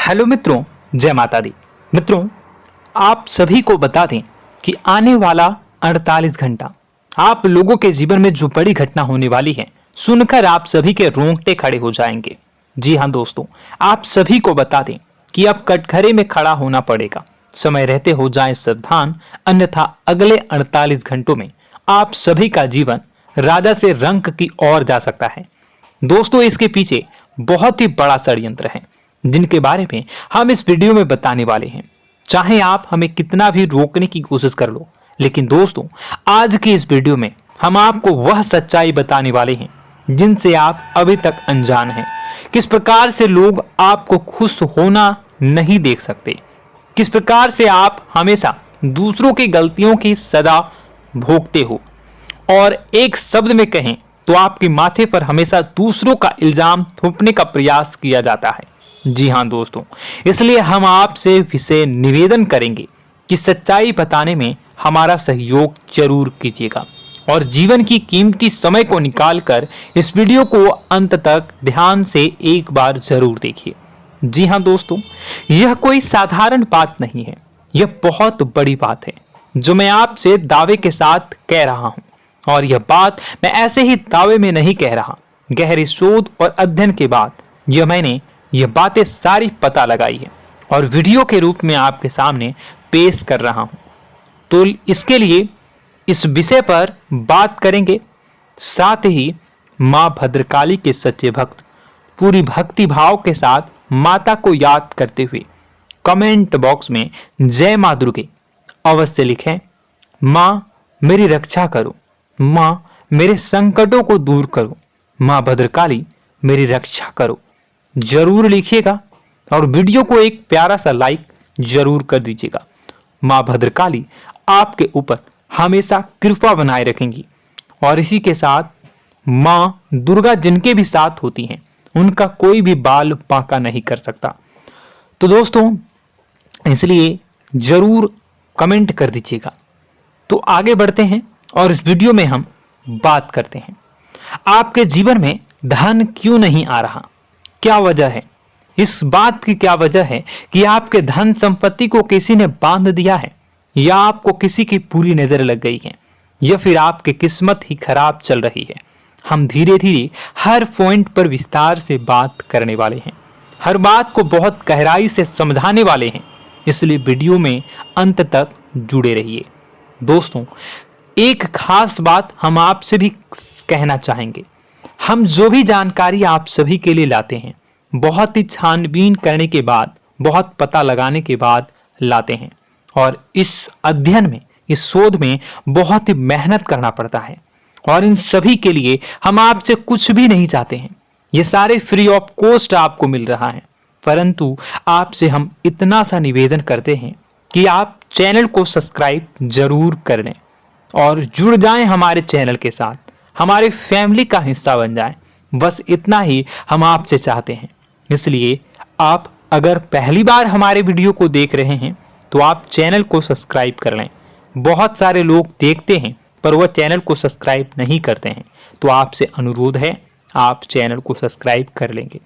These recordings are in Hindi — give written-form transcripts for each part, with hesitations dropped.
हेलो मित्रों, जय माता दी। मित्रों, आप सभी को बता दें कि आने वाला 48 घंटा आप लोगों के जीवन में जो बड़ी घटना होने वाली है, सुनकर आप सभी के रोंगटे खड़े हो जाएंगे। जी हाँ दोस्तों, आप सभी को बता दें कि अब कटघरे में खड़ा होना पड़ेगा। समय रहते हो जाएं सावधान, अन्यथा अगले 48 घंटों में आप सभी का जीवन राजा से रंक की ओर जा सकता है। दोस्तों, इसके पीछे बहुत ही बड़ा षड्यंत्र है जिनके बारे में हम इस वीडियो में बताने वाले हैं। चाहे आप हमें कितना भी रोकने की कोशिश कर लो, लेकिन दोस्तों आज की इस वीडियो में हम आपको वह सच्चाई बताने वाले हैं जिनसे आप अभी तक अनजान हैं। किस प्रकार से लोग आपको खुश होना नहीं देख सकते, किस प्रकार से आप हमेशा दूसरों की गलतियों की सजा भोगते हो, और एक शब्द में कहें तो आपके माथे पर हमेशा दूसरों का इल्जाम थोपने का प्रयास किया जाता है। जी हाँ दोस्तों, इसलिए हम आपसे विशेष निवेदन करेंगे कि सच्चाई बताने में हमारा सहयोग जरूर कीजिएगा और जीवन की कीमती समय को निकालकर इस वीडियो को अंत तक ध्यान से एक बार जरूर देखिए। जी हाँ दोस्तों, यह कोई साधारण बात नहीं है, यह बहुत बड़ी बात है जो मैं आपसे दावे के साथ कह रहा हूं। और यह बात मैं ऐसे ही दावे में नहीं कह रहा, गहरी शोध और अध्ययन के बाद मैंने यह बातें सारी पता लगाई है और वीडियो के रूप में आपके सामने पेश कर रहा हूं। तो इसके लिए इस विषय पर बात करेंगे। साथ ही मां भद्रकाली के सच्चे भक्त पूरी भक्ति भाव के साथ माता को याद करते हुए कमेंट बॉक्स में जय मां दुर्गे अवश्य लिखें। मां मेरी रक्षा करो, मां मेरे संकटों को दूर करो, मां भद्रकाली मेरी रक्षा करो, जरूर लिखिएगा और वीडियो को एक प्यारा सा लाइक जरूर कर दीजिएगा। मां भद्रकाली आपके ऊपर हमेशा कृपा बनाए रखेंगी और इसी के साथ मां दुर्गा जिनके भी साथ होती हैं उनका कोई भी बाल बांका नहीं कर सकता। तो दोस्तों, इसलिए जरूर कमेंट कर दीजिएगा। तो आगे बढ़ते हैं और इस वीडियो में हम बात करते हैं आपके जीवन में धन क्यों नहीं आ रहा, क्या वजह है। इस बात की क्या वजह है कि आपके धन संपत्ति को किसी ने बांध दिया है, या आपको किसी की पूरी नजर लग गई है, या फिर आपकी किस्मत ही खराब चल रही है। हम धीरे धीरे हर पॉइंट पर विस्तार से बात करने वाले हैं, हर बात को बहुत गहराई से समझाने वाले हैं, इसलिए वीडियो में अंत तक जुड़े रहिए। दोस्तों, एक खास बात हम आपसे भी कहना चाहेंगे। हम जो भी जानकारी आप सभी के लिए लाते हैं बहुत ही छानबीन करने के बाद, बहुत पता लगाने के बाद लाते हैं, और इस अध्ययन में, इस शोध में बहुत ही मेहनत करना पड़ता है। और इन सभी के लिए हम आपसे कुछ भी नहीं चाहते हैं, ये सारे फ्री ऑफ कॉस्ट आपको मिल रहा है। परंतु आपसे हम इतना सा निवेदन करते हैं कि आप चैनल को सब्सक्राइब जरूर कर लें और जुड़ जाएं हमारे चैनल के साथ, हमारे फैमिली का हिस्सा बन जाएं। बस इतना ही हम आपसे चाहते हैं। इसलिए आप अगर पहली बार हमारे वीडियो को देख रहे हैं तो आप चैनल को सब्सक्राइब कर लें। बहुत सारे लोग देखते हैं पर वह चैनल को सब्सक्राइब नहीं करते हैं, तो आपसे अनुरोध है आप चैनल को सब्सक्राइब कर लेंगे।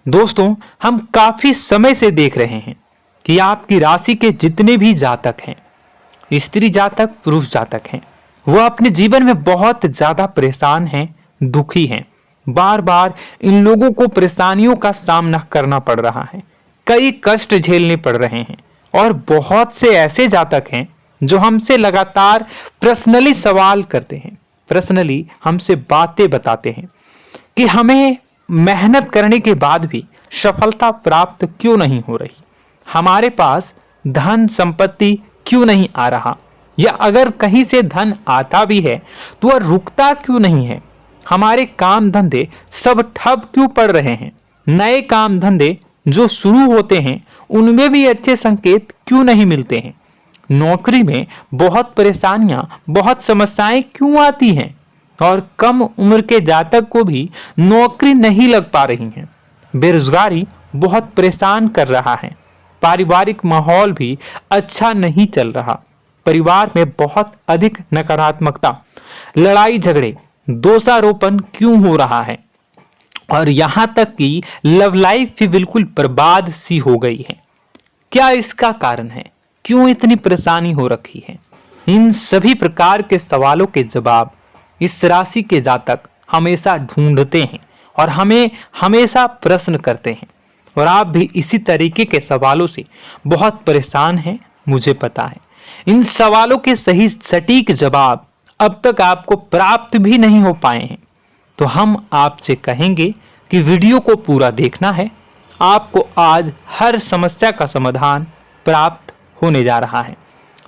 दोस्तों, हम काफी समय से देख रहे हैं कि आपकी राशि के जितने भी जातक हैं, स्त्री जातक, पुरुष जातक हैं, वह अपने जीवन में बहुत ज्यादा परेशान हैं, दुखी हैं। बार बार इन लोगों को परेशानियों का सामना करना पड़ रहा है, कई कष्ट झेलने पड़ रहे हैं। और बहुत से ऐसे जातक हैं जो हमसे लगातार पर्सनली सवाल करते हैं, पर्सनली हमसे बातें बताते हैं कि हमें मेहनत करने के बाद भी सफलता प्राप्त क्यों नहीं हो रही, हमारे पास धन संपत्ति क्यों नहीं आ रहा, या अगर कहीं से धन आता भी है तो वह रुकता क्यों नहीं है, हमारे काम धंधे सब ठप क्यों पड़ रहे हैं, नए काम धंधे जो शुरू होते हैं उनमें भी अच्छे संकेत क्यों नहीं मिलते हैं, नौकरी में बहुत परेशानियां, बहुत समस्याएं क्यों आती हैं, और कम उम्र के जातक को भी नौकरी नहीं लग पा रही है, बेरोजगारी बहुत परेशान कर रहा है, पारिवारिक माहौल भी अच्छा नहीं चल रहा, परिवार में बहुत अधिक नकारात्मकता, लड़ाई झगड़े, दोषारोपण क्यों हो रहा है, और यहां तक कि लव लाइफ भी बिल्कुल बर्बाद सी हो गई है। क्या इसका कारण है? क्यों इतनी परेशानी हो रखी है? इन सभी प्रकार के सवालों के जवाब इस राशि के जातक हमेशा ढूंढते हैं और हमें हमेशा प्रश्न करते हैं। और आप भी इसी तरीके के सवालों से बहुत परेशान हैं, मुझे पता है। इन सवालों के सही सटीक जवाब अब तक आपको प्राप्त भी नहीं हो पाए हैं। तो हम आपसे कहेंगे कि वीडियो को पूरा देखना है। आपको आज हर समस्या का समाधान प्राप्त होने जा रहा है।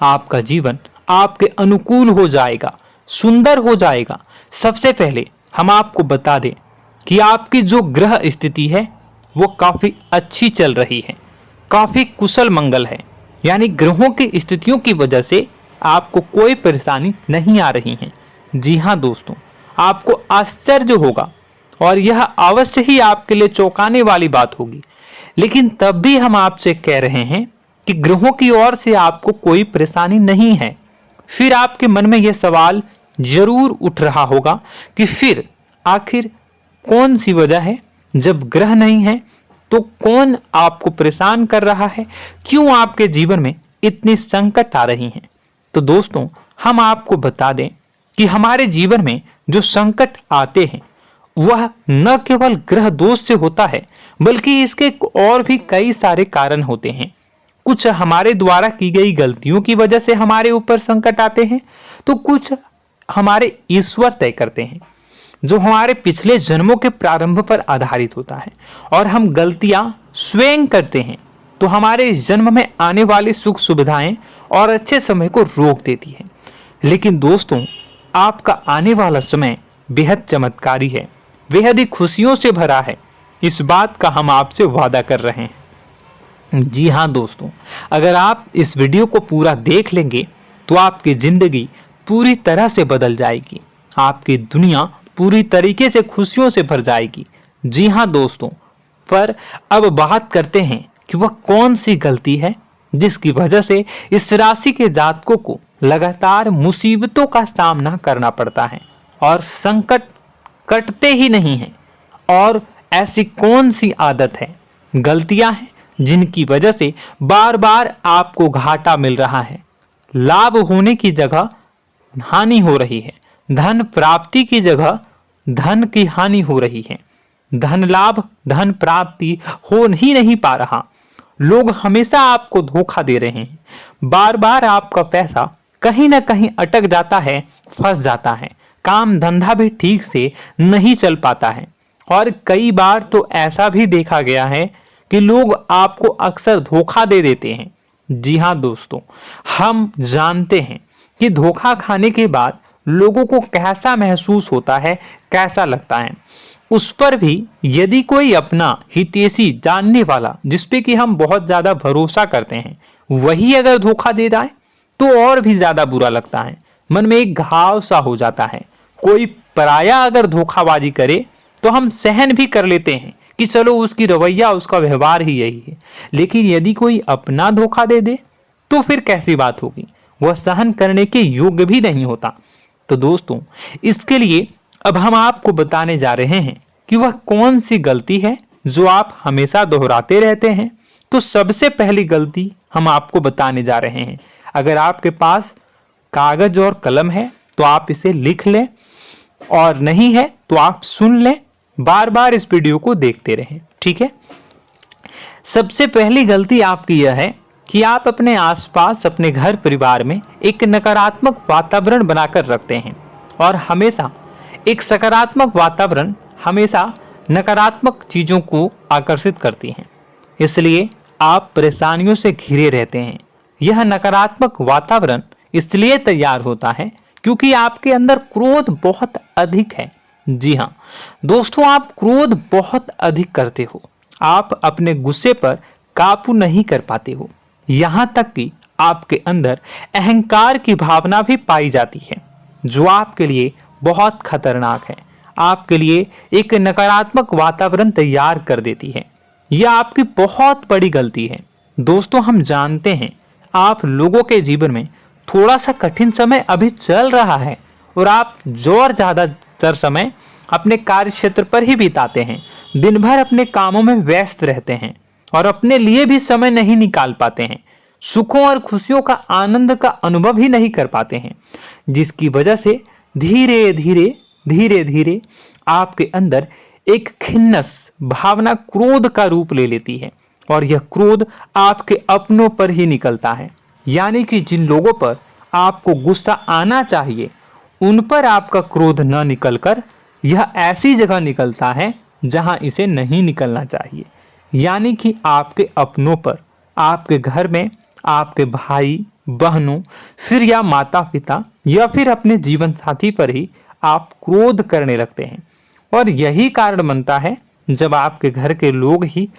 आपका जीवन आपके अनुकूल हो जाएगा, सुंदर हो जाएगा। सबसे पहले हम आपको बता दें कि आपकी जो ग्रह स्थिति है वो काफी अच्छी चल रही है, काफी कुशल मंगल है। यानी ग्रहों की स्थितियों की वजह से आपको कोई परेशानी नहीं आ रही है। जी हाँ दोस्तों, आपको आश्चर्य होगा और यह अवश्य ही आपके लिए चौंकाने वाली बात होगी। लेकिन तब भी हम आपसे कह रहे हैं कि ग्रहों की ओर से आपको कोई परेशानी नहीं है। फिर आपके मन में यह सवाल जरूर उठ रहा होगा कि फिर आखिर कौन सी वजह है? जब ग्रह नहीं है तो कौन आपको परेशान कर रहा है? क्यों आपके जीवन में इतनी संकट आ रही हैं? तो दोस्तों, हम आपको बता दें कि हमारे जीवन में जो संकट आते हैं वह न केवल ग्रह दोष से होता है, बल्कि इसके और भी कई सारे कारण होते हैं। कुछ हमारे द्वारा की गई गलतियों की वजह से हमारे ऊपर संकट आते हैं, तो कुछ हमारे ईश्वर तय करते हैं, जो हमारे पिछले जन्मों के प्रारंभ पर आधारित होता है। और हम गलतियां स्वयं करते हैं तो हमारे इस जन्म में आने वाली सुख सुविधाएं और अच्छे समय को रोक देती है। लेकिन दोस्तों, आपका आने वाला समय बेहद चमत्कारी है, बेहद ही खुशियों से भरा है। इस बात का हम आपसे वादा कर रहे हैं। जी हाँ दोस्तों, अगर आप इस वीडियो को पूरा देख लेंगे तो आपकी जिंदगी पूरी तरह से बदल जाएगी, आपकी दुनिया पूरी तरीके से खुशियों से भर जाएगी। जी हाँ दोस्तों, पर अब बात करते हैं कि वह कौन सी गलती है जिसकी वजह से इस राशि के जातकों को लगातार मुसीबतों का सामना करना पड़ता है और संकट कटते ही नहीं हैं। और ऐसी कौन सी आदत है, गलतियां हैं जिनकी वजह से बार बार आपको घाटा मिल रहा है, लाभ होने की जगह हानि हो रही है, धन प्राप्ति की जगह धन की हानि हो रही है, धन लाभ धन प्राप्ति हो ही नहीं पा रहा, लोग हमेशा आपको धोखा दे रहे हैं, बार बार आपका पैसा कहीं ना कहीं अटक जाता है, फंस जाता है, काम धंधा भी ठीक से नहीं चल पाता है। और कई बार तो ऐसा भी देखा गया है कि लोग आपको अक्सर धोखा दे देते हैं। जी हाँ दोस्तों, हम जानते हैं कि धोखा खाने के बाद लोगों को कैसा महसूस होता है, कैसा लगता है। उस पर भी यदि कोई अपना हितैषी जानने वाला, जिसपे कि हम बहुत ज्यादा भरोसा करते हैं, वही अगर धोखा दे जाए तो और भी ज्यादा बुरा लगता है, मन में एक घाव सा हो जाता है। कोई पराया अगर धोखाबाजी करे तो हम सहन भी कर लेते हैं कि चलो उसकी रवैया, उसका व्यवहार ही यही है। लेकिन यदि कोई अपना धोखा दे दे तो फिर कैसी बात होगी, वह सहन करने के योग्य भी नहीं होता। तो दोस्तों, इसके लिए अब हम आपको बताने जा रहे हैं कि वह कौन सी गलती है जो आप हमेशा दोहराते रहते हैं। तो सबसे पहली गलती हम आपको बताने जा रहे हैं। अगर आपके पास कागज और कलम है तो आप इसे लिख लें, और नहीं है तो आप सुन लें, बार बार इस वीडियो को देखते रहें, ठीक है। सबसे पहली गलती आपकी यह है कि आप अपने आसपास, अपने घर परिवार में एक नकारात्मक वातावरण बनाकर रखते हैं। और हमेशा एक सकारात्मक वातावरण हमेशा नकारात्मक चीजों को आकर्षित करती हैं, इसलिए आप परेशानियों से घिरे रहते हैं। यह नकारात्मक वातावरण इसलिए तैयार होता है क्योंकि आपके अंदर क्रोध बहुत अधिक है। जी हाँ दोस्तों, आप क्रोध बहुत अधिक करते हो, आप अपने गुस्से पर काबू नहीं कर पाते हो, यहाँ तक कि आपके अंदर अहंकार की भावना भी पाई जाती है, जो आपके लिए बहुत खतरनाक है, आपके लिए एक नकारात्मक वातावरण तैयार कर देती है। यह आपकी बहुत बड़ी गलती है। दोस्तों, हम जानते हैं आप लोगों के जीवन में थोड़ा सा कठिन समय अभी चल रहा है और आप और ज्यादातर समय अपने कार्य क्षेत्र पर ही बिताते हैं, दिन भर अपने कामों में व्यस्त रहते हैं और अपने लिए भी समय नहीं निकाल पाते हैं, सुखों और खुशियों का आनंद का अनुभव ही नहीं कर पाते हैं, जिसकी वजह से धीरे धीरे धीरे धीरे आपके अंदर एक खिन्नस भावना क्रोध का रूप ले लेती है और यह क्रोध आपके अपनों पर ही निकलता है। यानी कि जिन लोगों पर आपको गुस्सा आना चाहिए उन पर आपका क्रोध न निकलकर यह ऐसी जगह निकलता है जहां इसे नहीं निकलना चाहिए। यानी कि आपके अपनों पर, आपके घर में आपके भाई बहनों, फिर या माता पिता या फिर अपने जीवन साथी पर ही आप क्रोध करने लगते हैं। और यही कारण बनता है जब आपके घर के लोग ही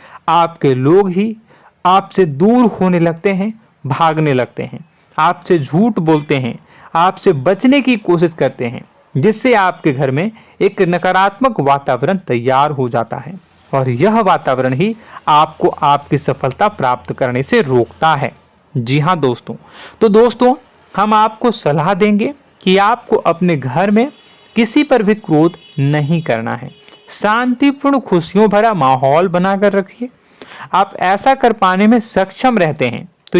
आपसे दूर होने लगते हैं, भागने लगते हैं, आपसे झूठ बोलते हैं, आपसे बचने की कोशिश करते हैं, जिससे आपके घर में एक नकारात्मक वातावरण तैयार हो जाता है और यह वातावरण ही आपको आपकी सफलता प्राप्त करने से रोकता है। जी हाँ दोस्तों, तो दोस्तों हम आपको सलाह देंगे कि आपको अपने घर में किसी पर भी क्रोध नहीं करना है। शांतिपूर्ण खुशियों भरा माहौल बनाकर रखिए। आप ऐसा कर पाने में सक्षम रहते हैं तो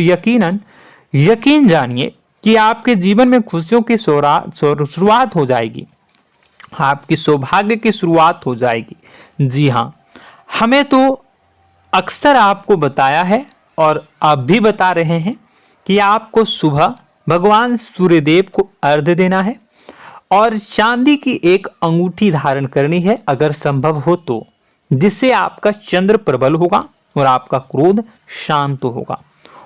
यकीन जानिए कि आपके जीवन में खुशियों की शुरुआत हो जाएगी, आपकी सौभाग्य की शुरुआत हो जाएगी। जी हाँ, हमें तो अक्सर आपको बताया है और आप भी बता रहे हैं कि आपको सुबह भगवान सूर्यदेव को अर्घ्य देना है और चांदी की एक अंगूठी धारण करनी है अगर संभव हो तो, जिससे आपका चंद्र प्रबल होगा और आपका क्रोध शांत होगा।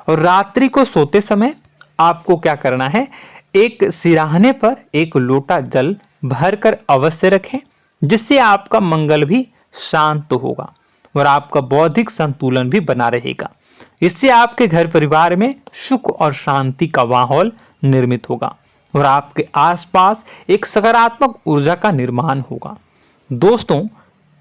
और रात्रि को सोते समय आपको क्या करना है, एक सिराहने पर एक लोटा जल भरकर अवश्य रखें, जिससे आपका मंगल भी शांत होगा और आपका बौद्धिक संतुलन भी बना रहेगा। इससे आपके घर परिवार में सुख और शांति का माहौल निर्मित होगा और आपके आसपास एक सकारात्मक ऊर्जा का निर्माण होगा। दोस्तों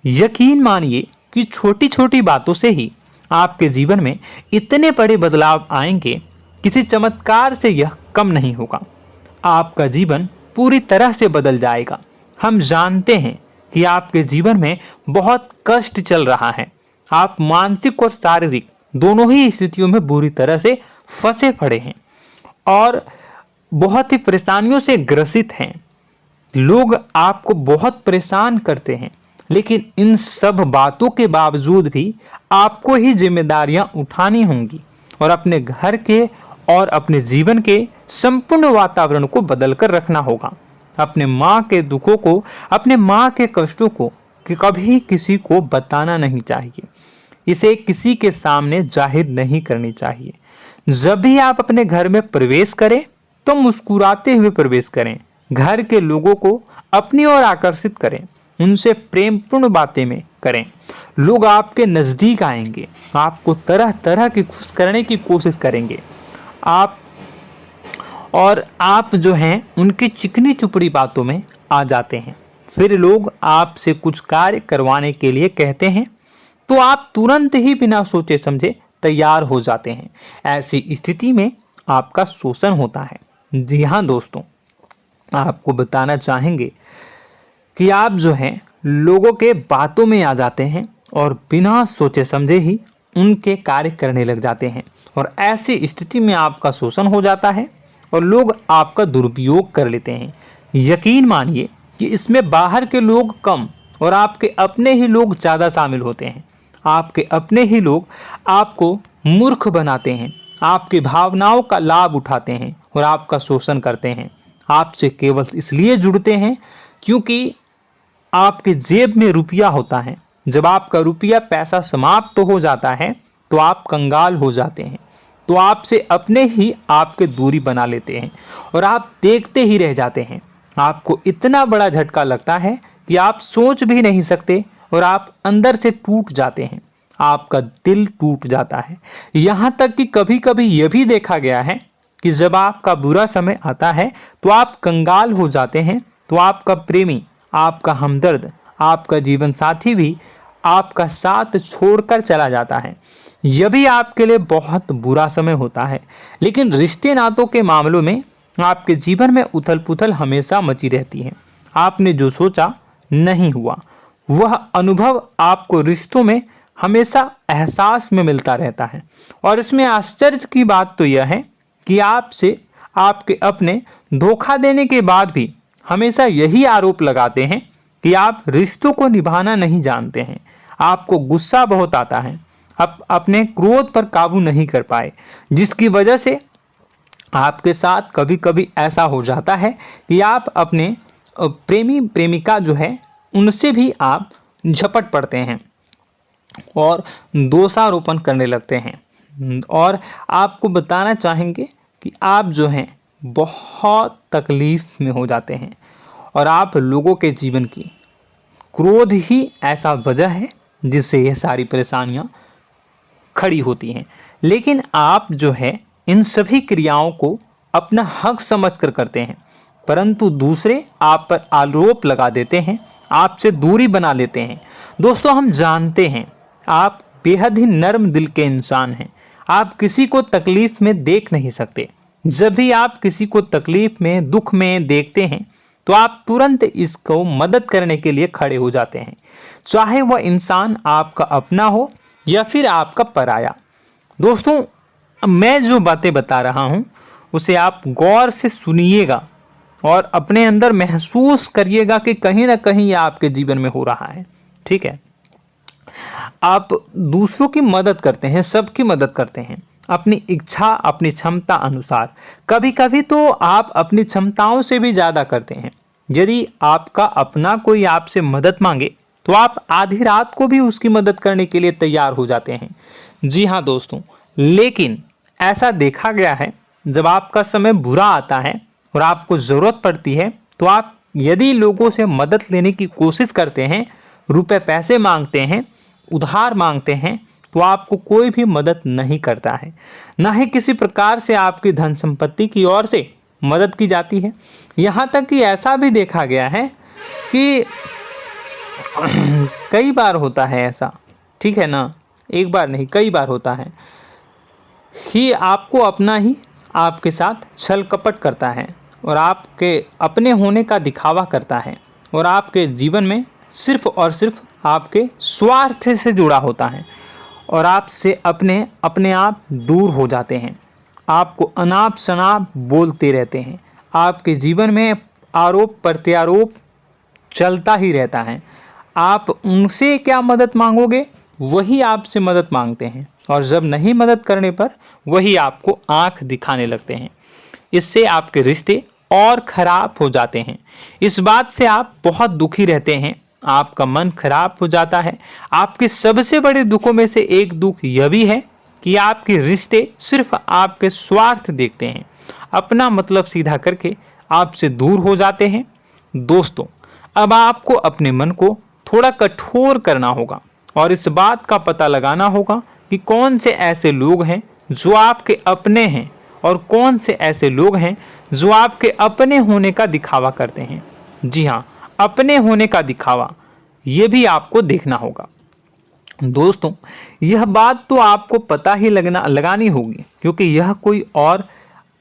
यकीन मानिए कि छोटी छोटी बातों से ही आपके जीवन में इतने बड़े बदलाव आएंगे, किसी चमत्कार से यह कम नहीं होगा। आपका जीवन पूरी तरह से बदल जाएगा। हम जानते हैं कि आपके जीवन में बहुत कष्ट चल रहा है, आप मानसिक और शारीरिक दोनों ही स्थितियों में बुरी तरह से फंसे पड़े हैं और बहुत ही परेशानियों से ग्रसित हैं। लोग आपको बहुत परेशान करते हैं, लेकिन इन सब बातों के बावजूद भी आपको ही जिम्मेदारियां उठानी होंगी और अपने घर के और अपने जीवन के संपूर्ण वातावरण को बदलकर रखना होगा। अपने माँ के दुखों को, अपने माँ के कष्टों को कभी किसी को बताना नहीं चाहिए, इसे किसी के सामने जाहिर नहीं करनी चाहिए। जब भी आप अपने घर में प्रवेश करें तो मुस्कुराते हुए प्रवेश करें, घर के लोगों को अपनी ओर आकर्षित करें, उनसे प्रेमपूर्ण बातें में करें। लोग आपके नज़दीक आएंगे, आपको तरह तरह की खुश करने की कोशिश करेंगे। आप जो हैं उनकी चिकनी चुपड़ी बातों में आ जाते हैं। फिर लोग आपसे कुछ कार्य करवाने के लिए कहते हैं तो आप तुरंत ही बिना सोचे समझे तैयार हो जाते हैं। ऐसी स्थिति में आपका शोषण होता है। जी हाँ दोस्तों, आपको बताना चाहेंगे कि आप जो हैं लोगों के बातों में आ जाते हैं और बिना सोचे समझे ही उनके कार्य करने लग जाते हैं और ऐसी स्थिति में आपका शोषण हो जाता है और लोग आपका दुरुपयोग कर लेते हैं। यकीन मानिए कि इसमें बाहर के लोग कम और आपके अपने ही लोग ज़्यादा शामिल होते हैं। आपके अपने ही लोग आपको मूर्ख बनाते हैं, आपकी भावनाओं का लाभ उठाते हैं और आपका शोषण करते हैं। आपसे केवल इसलिए जुड़ते हैं क्योंकि आपके जेब में रुपया होता है। जब आपका रुपया पैसा समाप्त हो जाता है तो आप कंगाल हो जाते हैं, तो आपसे अपने ही आपके दूरी बना लेते हैं और आप देखते ही रह जाते हैं। आपको इतना बड़ा झटका लगता है कि आप सोच भी नहीं सकते और आप अंदर से टूट जाते हैं, आपका दिल टूट जाता है। यहाँ तक कि कभी कभी यह भी देखा गया है कि जब आपका बुरा समय आता है तो आप कंगाल हो जाते हैं, तो आपका प्रेमी, आपका हमदर्द, आपका जीवन साथी भी आपका साथ छोड़कर चला जाता है। यह भी आपके लिए बहुत बुरा समय होता है। लेकिन रिश्ते नातों के मामलों में आपके जीवन में उथल पुथल हमेशा मची रहती है। आपने जो सोचा नहीं हुआ। वह अनुभव आपको रिश्तों में हमेशा एहसास में मिलता रहता है। और इसमें आश्चर्य की बात तो यह है कि आपसे आपके अपने धोखा देने के बाद भी हमेशा यही आरोप लगाते हैं कि आप रिश्तों को निभाना नहीं जानते हैं। आपको गुस्सा बहुत आता है, आप अपने क्रोध पर काबू नहीं कर पाए, जिसकी वजह से आपके साथ कभी कभी ऐसा हो जाता है कि आप अपने प्रेमी प्रेमिका जो है उनसे भी आप झपट पड़ते हैं और दोषारोपण करने लगते हैं। और आपको बताना चाहेंगे कि आप जो हैं बहुत तकलीफ में हो जाते हैं और आप लोगों के जीवन की क्रोध ही ऐसा वजह है जिससे यह सारी परेशानियां खड़ी होती हैं। लेकिन आप जो है इन सभी क्रियाओं को अपना हक समझकर करते हैं, परंतु दूसरे आप पर आरोप लगा देते हैं, आपसे दूरी बना लेते हैं। दोस्तों, हम जानते हैं आप बेहद ही नर्म दिल के इंसान हैं। आप किसी को तकलीफ में देख नहीं सकते। जब भी आप किसी को तकलीफ में, दुख में देखते हैं तो आप तुरंत इसको मदद करने के लिए खड़े हो जाते हैं, चाहे वह इंसान आपका अपना हो या फिर आपका पराया। दोस्तों, मैं जो बातें बता रहा हूं उसे आप गौर से सुनिएगा और अपने अंदर महसूस करिएगा कि कहीं ना कहीं यह आपके जीवन में हो रहा है। ठीक है, आप दूसरों की मदद करते हैं, सबकी मदद करते हैं अपनी इच्छा, अपनी क्षमता अनुसार। कभी कभी तो आप अपनी क्षमताओं से भी ज़्यादा करते हैं। यदि आपका अपना कोई आपसे मदद मांगे तो आप आधी रात को भी उसकी मदद करने के लिए तैयार हो जाते हैं। जी हाँ दोस्तों, लेकिन ऐसा देखा गया है जब आपका समय बुरा आता है और आपको ज़रूरत पड़ती है तो आप यदि लोगों से मदद लेने की कोशिश करते हैं, रुपए पैसे मांगते हैं, उधार मांगते हैं, तो आपको कोई भी मदद नहीं करता है। ना ही किसी प्रकार से आपकी धन संपत्ति की ओर से मदद की जाती है। यहाँ तक कि ऐसा भी देखा गया है कि कई बार होता है ऐसा, ठीक है ना, एक बार नहीं कई बार होता है कि आपको अपना ही आपके साथ छल कपट करता है और आपके अपने होने का दिखावा करता है और आपके जीवन में सिर्फ और सिर्फ आपके स्वार्थ से जुड़ा होता है और आपसे अपने आप दूर हो जाते हैं। आपको अनाप शनाप बोलते रहते हैं। आपके जीवन में आरोप प्रत्यारोप चलता ही रहता है। आप उनसे क्या मदद मांगोगे, वही आपसे मदद मांगते हैं और जब नहीं मदद करने पर वही आपको आंख दिखाने लगते हैं। इससे आपके रिश्ते और खराब हो जाते हैं। इस बात से आप बहुत दुखी रहते हैं, आपका मन खराब हो जाता है। आपके सबसे बड़े दुखों में से एक दुख यह भी है कि आपके रिश्ते सिर्फ आपके स्वार्थ देखते हैं, अपना मतलब सीधा करके आपसे दूर हो जाते हैं। दोस्तों, अब आपको अपने मन को थोड़ा कठोर करना होगा और इस बात का पता लगाना होगा कि कौन से ऐसे लोग हैं जो आपके अपने हैं और कौन से ऐसे लोग हैं जो आपके अपने होने का दिखावा करते हैं। जी हाँ, अपने होने का दिखावा, ये भी आपको देखना होगा। दोस्तों, यह बात तो आपको पता ही लगानी होगी, क्योंकि यह कोई और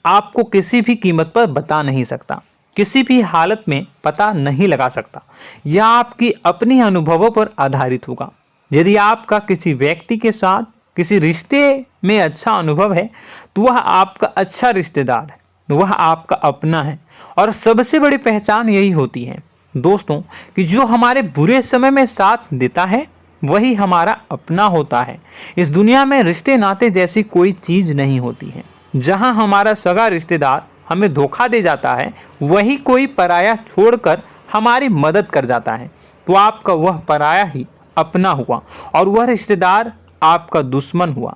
आपको किसी भी कीमत पर बता नहीं सकता, किसी भी हालत में पता नहीं लगा सकता। यह आपकी अपनी अनुभवों पर आधारित होगा। यदि आपका किसी व्यक्ति के साथ किसी रिश्ते में अच्छा अनुभव है तो वह आपका अच्छा रिश्तेदार है, वह आपका अपना है। और सबसे बड़ी पहचान यही होती है दोस्तों कि जो हमारे बुरे समय में साथ देता है वही हमारा अपना होता है। इस दुनिया में रिश्ते नाते जैसी कोई चीज़ नहीं होती है। जहां हमारा सगा रिश्तेदार हमें धोखा दे जाता है, वही कोई पराया छोड़कर हमारी मदद कर जाता है, तो आपका वह पराया ही अपना हुआ और वह रिश्तेदार आपका दुश्मन हुआ।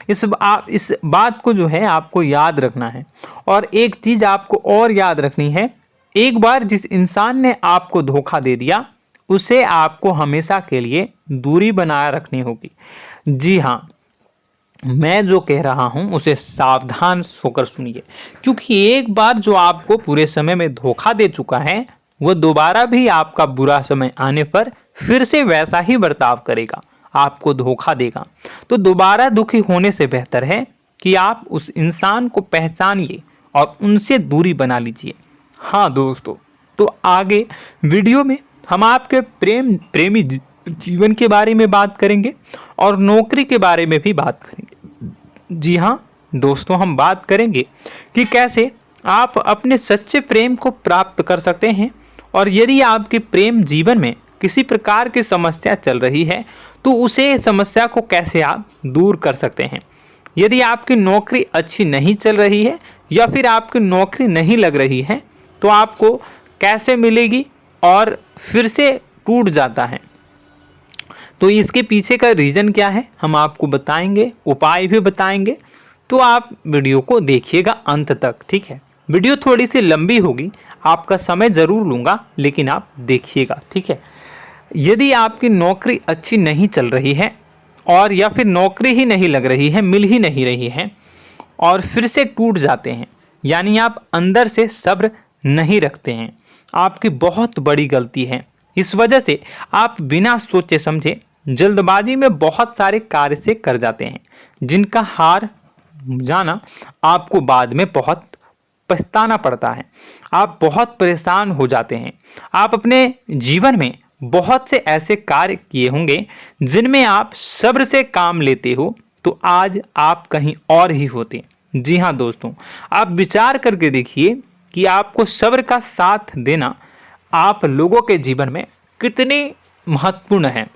इस बात को जो है आपको याद रखना है। और एक चीज़ आपको और याद रखनी है, एक बार जिस इंसान ने आपको धोखा दे दिया उसे आपको हमेशा के लिए दूरी बनाए रखनी होगी। जी हाँ, मैं जो कह रहा हूं उसे सावधान होकर सुनिए, क्योंकि एक बार जो आपको पूरे समय में धोखा दे चुका है वह दोबारा भी आपका बुरा समय आने पर फिर से वैसा ही बर्ताव करेगा, आपको धोखा देगा। तो दोबारा दुखी होने से बेहतर है कि आप उस इंसान को पहचानिए और उनसे दूरी बना लीजिए। हाँ दोस्तों, तो आगे वीडियो में हम आपके प्रेमी जीवन के बारे में बात करेंगे और नौकरी के बारे में भी बात करेंगे। जी हाँ दोस्तों, हम बात करेंगे कि कैसे आप अपने सच्चे प्रेम को प्राप्त कर सकते हैं, और यदि आपके प्रेम जीवन में किसी प्रकार की समस्या चल रही है तो उसे समस्या को कैसे आप दूर कर सकते हैं। यदि आपकी नौकरी अच्छी नहीं चल रही है या फिर आपकी नौकरी नहीं लग रही है तो आपको कैसे मिलेगी और फिर से टूट जाता है, तो इसके पीछे का रीज़न क्या है हम आपको बताएंगे, उपाय भी बताएंगे। तो आप वीडियो को देखिएगा अंत तक, ठीक है। वीडियो थोड़ी सी लंबी होगी, आपका समय ज़रूर लूँगा, लेकिन आप देखिएगा, ठीक है। यदि आपकी नौकरी अच्छी नहीं चल रही है और या फिर नौकरी ही नहीं लग रही है, मिल ही नहीं रही है और फिर से टूट जाते हैं, यानी आप अंदर से सब्र नहीं रखते हैं, आपकी बहुत बड़ी गलती है। इस वजह से आप बिना सोचे समझे जल्दबाजी में बहुत सारे कार्य से कर जाते हैं, जिनका हार जाना आपको बाद में बहुत पछताना पड़ता है। आप बहुत परेशान हो जाते हैं। आप अपने जीवन में बहुत से ऐसे कार्य किए होंगे जिनमें आप सब्र से काम लेते हो, तो आज आप कहीं और ही होते। जी हाँ दोस्तों, आप विचार करके देखिए कि आपको सब्र का साथ देना आप लोगों के जीवन में कितने महत्वपूर्ण है।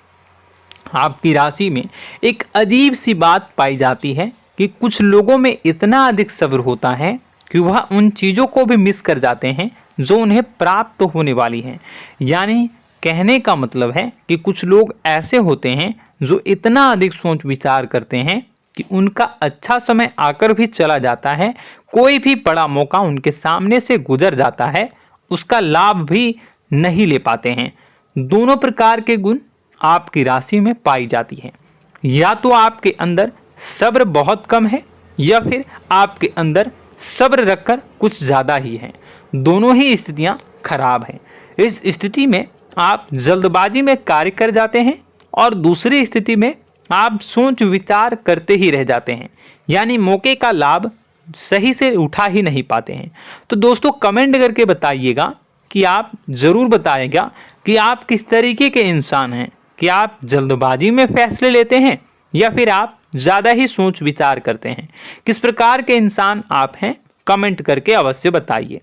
आपकी राशि में एक अजीब सी बात पाई जाती है कि कुछ लोगों में इतना अधिक सब्र होता है कि वह उन चीज़ों को भी मिस कर जाते हैं जो उन्हें प्राप्त होने वाली हैं। यानी कहने का मतलब है कि कुछ लोग ऐसे होते हैं जो इतना अधिक सोच विचार करते हैं कि उनका अच्छा समय आकर भी चला जाता है, कोई भी बड़ा मौका उनके सामने से गुजर जाता है, उसका लाभ भी नहीं ले पाते हैं। दोनों प्रकार के गुण आपकी राशि में पाई जाती हैं। या तो आपके अंदर सब्र बहुत कम है या फिर आपके अंदर सब्र रखकर कुछ ज़्यादा ही है। दोनों ही स्थितियाँ खराब हैं। इस स्थिति में आप जल्दबाजी में कार्य कर जाते हैं और दूसरी स्थिति में आप सोच विचार करते ही रह जाते हैं, यानी मौके का लाभ सही से उठा ही नहीं पाते हैं। तो दोस्तों कमेंट करके बताइएगा कि आप ज़रूर बताइएगा कि आप किस तरीके के इंसान हैं, कि आप जल्दबाजी में फैसले लेते हैं या फिर आप ज़्यादा ही सोच विचार करते हैं। किस प्रकार के इंसान आप हैं, कमेंट करके अवश्य बताइए।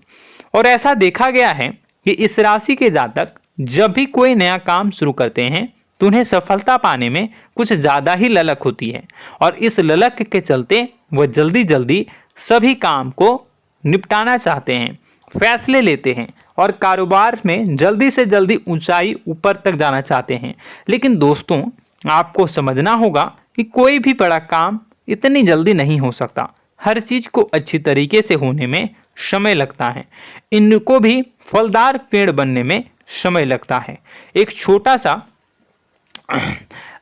और ऐसा देखा गया है कि इस राशि के जातक जब भी कोई नया काम शुरू करते हैं तो उन्हें सफलता पाने में कुछ ज़्यादा ही ललक होती है, और इस ललक के चलते वह जल्दी जल्दी सभी काम को निपटाना चाहते हैं, फैसले लेते हैं और कारोबार में जल्दी से जल्दी ऊंचाई ऊपर तक जाना चाहते हैं। लेकिन दोस्तों आपको समझना होगा कि कोई भी बड़ा काम इतनी जल्दी नहीं हो सकता। हर चीज़ को अच्छी तरीके से होने में समय लगता है। इनको भी फलदार पेड़ बनने में समय लगता है। एक छोटा सा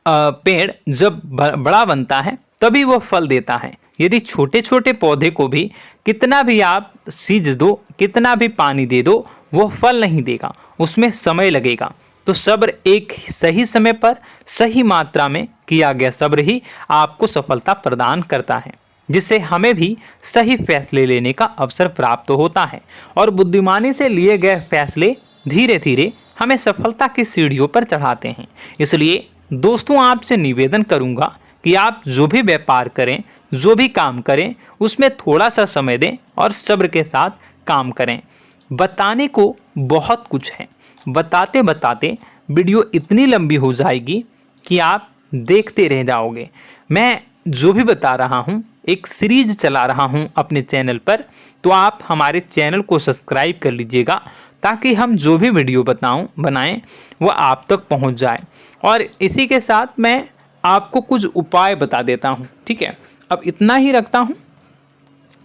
पेड़ जब बड़ा बनता है तभी वो फल देता है। यदि छोटे छोटे पौधे को भी कितना भी आप सींच दो, कितना भी पानी दे दो, वो फल नहीं देगा, उसमें समय लगेगा। तो सब्र एक सही समय पर सही मात्रा में किया गया सब्र ही आपको सफलता प्रदान करता है, जिससे हमें भी सही फैसले लेने का अवसर प्राप्त होता है और बुद्धिमानी से लिए गए फैसले धीरे धीरे हमें सफलता की सीढ़ियों पर चढ़ाते हैं। इसलिए दोस्तों आपसे निवेदन करूंगा कि आप जो भी व्यापार करें, जो भी काम करें, उसमें थोड़ा सा समय दें और सब्र के साथ काम करें। बताने को बहुत कुछ है, बताते बताते वीडियो इतनी लंबी हो जाएगी कि आप देखते रह जाओगे। मैं जो भी बता रहा हूँ एक सीरीज चला रहा हूँ अपने चैनल पर, तो आप हमारे चैनल को सब्सक्राइब कर लीजिएगा ताकि हम जो भी वीडियो बनाएं वो आप तक पहुँच जाए। और इसी के साथ मैं आपको कुछ उपाय बता देता हूँ, ठीक है। अब इतना ही रखता हूँ।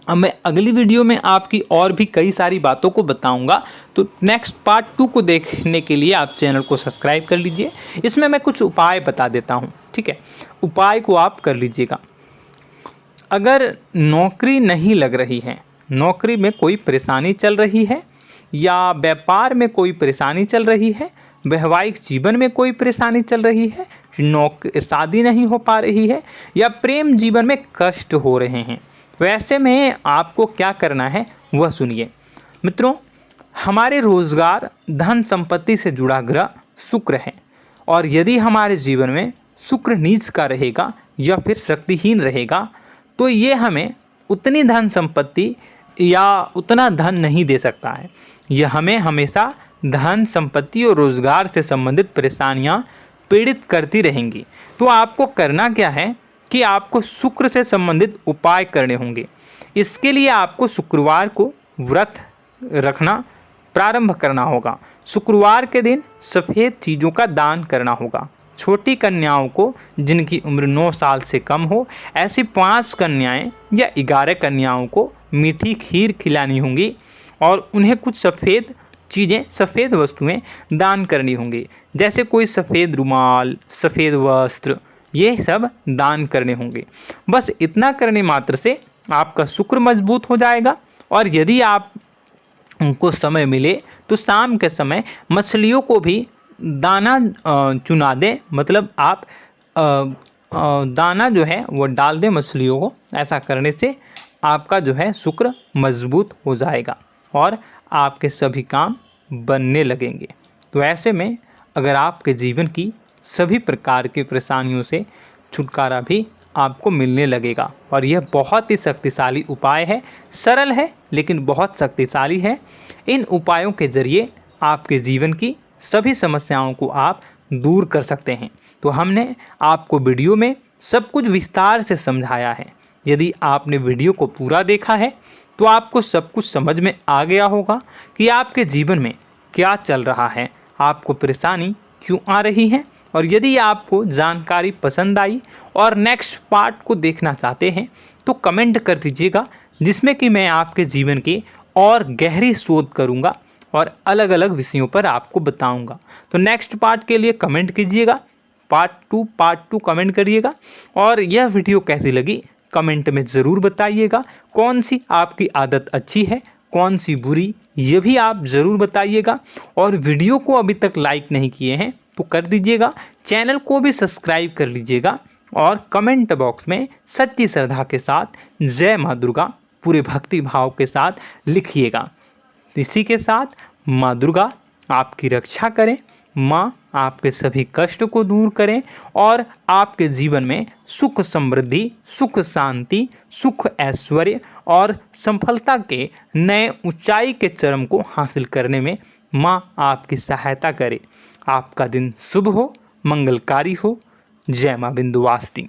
अब मैं अगली वीडियो में आपकी और भी कई सारी बातों को बताऊंगा, तो नेक्स्ट पार्ट 2 को देखने के लिए आप चैनल को सब्सक्राइब कर लीजिए। इसमें मैं कुछ उपाय बता देता हूं, ठीक है। उपाय को आप कर लीजिएगा। अगर नौकरी नहीं लग रही है, नौकरी में कोई परेशानी चल रही है, या व्यापार में कोई परेशानी चल रही है, वैवाहिक जीवन में कोई परेशानी चल रही है, शादी नहीं हो पा रही है, या प्रेम जीवन में कष्ट हो रहे हैं, वैसे में आपको क्या करना है वह सुनिए। मित्रों, हमारे रोजगार धन संपत्ति से जुड़ा ग्रह शुक्र है, और यदि हमारे जीवन में शुक्र नीच का रहेगा या फिर शक्तिहीन रहेगा तो ये हमें उतनी धन संपत्ति या उतना धन नहीं दे सकता है। यह हमें हमेशा धन संपत्ति और रोजगार से संबंधित परेशानियां पीड़ित करती रहेंगी। तो आपको करना क्या है कि आपको शुक्र से संबंधित उपाय करने होंगे। इसके लिए आपको शुक्रवार को व्रत रखना प्रारंभ करना होगा। शुक्रवार के दिन सफ़ेद चीज़ों का दान करना होगा। छोटी कन्याओं को जिनकी उम्र 9 साल से कम हो, ऐसी 5 कन्याएं या 11 कन्याओं को मीठी खीर खिलानी होंगी और उन्हें कुछ सफ़ेद चीज़ें, सफ़ेद वस्तुएं दान करनी होंगी, जैसे कोई सफ़ेद रुमाल, सफ़ेद वस्त्र, ये सब दान करने होंगे। बस इतना करने मात्र से आपका शुक्र मजबूत हो जाएगा। और यदि आप उनको समय मिले तो शाम के समय मछलियों को भी दाना चुना दें, मतलब आप दाना जो है वो डाल दें मछलियों को। ऐसा करने से आपका जो है शुक्र मजबूत हो जाएगा और आपके सभी काम बनने लगेंगे। तो ऐसे में अगर आपके जीवन की सभी प्रकार की परेशानियों से छुटकारा भी आपको मिलने लगेगा। और यह बहुत ही शक्तिशाली उपाय है, सरल है लेकिन बहुत शक्तिशाली है। इन उपायों के ज़रिए आपके जीवन की सभी समस्याओं को आप दूर कर सकते हैं। तो हमने आपको वीडियो में सब कुछ विस्तार से समझाया है। यदि आपने वीडियो को पूरा देखा है तो आपको सब कुछ समझ में आ गया होगा कि आपके जीवन में क्या चल रहा है, आपको परेशानी क्यों आ रही है। और यदि आपको जानकारी पसंद आई और नेक्स्ट पार्ट को देखना चाहते हैं तो कमेंट कर दीजिएगा, जिसमें कि मैं आपके जीवन की और गहरी शोध करूंगा और अलग अलग विषयों पर आपको बताऊंगा। तो नेक्स्ट पार्ट के लिए कमेंट कीजिएगा, पार्ट टू कमेंट करिएगा। और यह वीडियो कैसी लगी कमेंट में ज़रूर बताइएगा। कौन सी आपकी आदत अच्छी है, कौन सी बुरी, ये भी आप ज़रूर बताइएगा। और वीडियो को अभी तक लाइक नहीं किए हैं तो कर दीजिएगा, चैनल को भी सब्सक्राइब कर लीजिएगा और कमेंट बॉक्स में सच्ची श्रद्धा के साथ जय माँ दुर्गा पूरे भक्ति भाव के साथ लिखिएगा। इसी के साथ माँ दुर्गा आपकी रक्षा करें, माँ आपके सभी कष्ट को दूर करें और आपके जीवन में सुख समृद्धि, सुख शांति, सुख ऐश्वर्य और सफलता के नए ऊंचाई के चरम को हासिल करने में माँ आपकी सहायता करे। आपका दिन शुभ हो, मंगलकारी हो। जय माँ विंध्यवासिनी।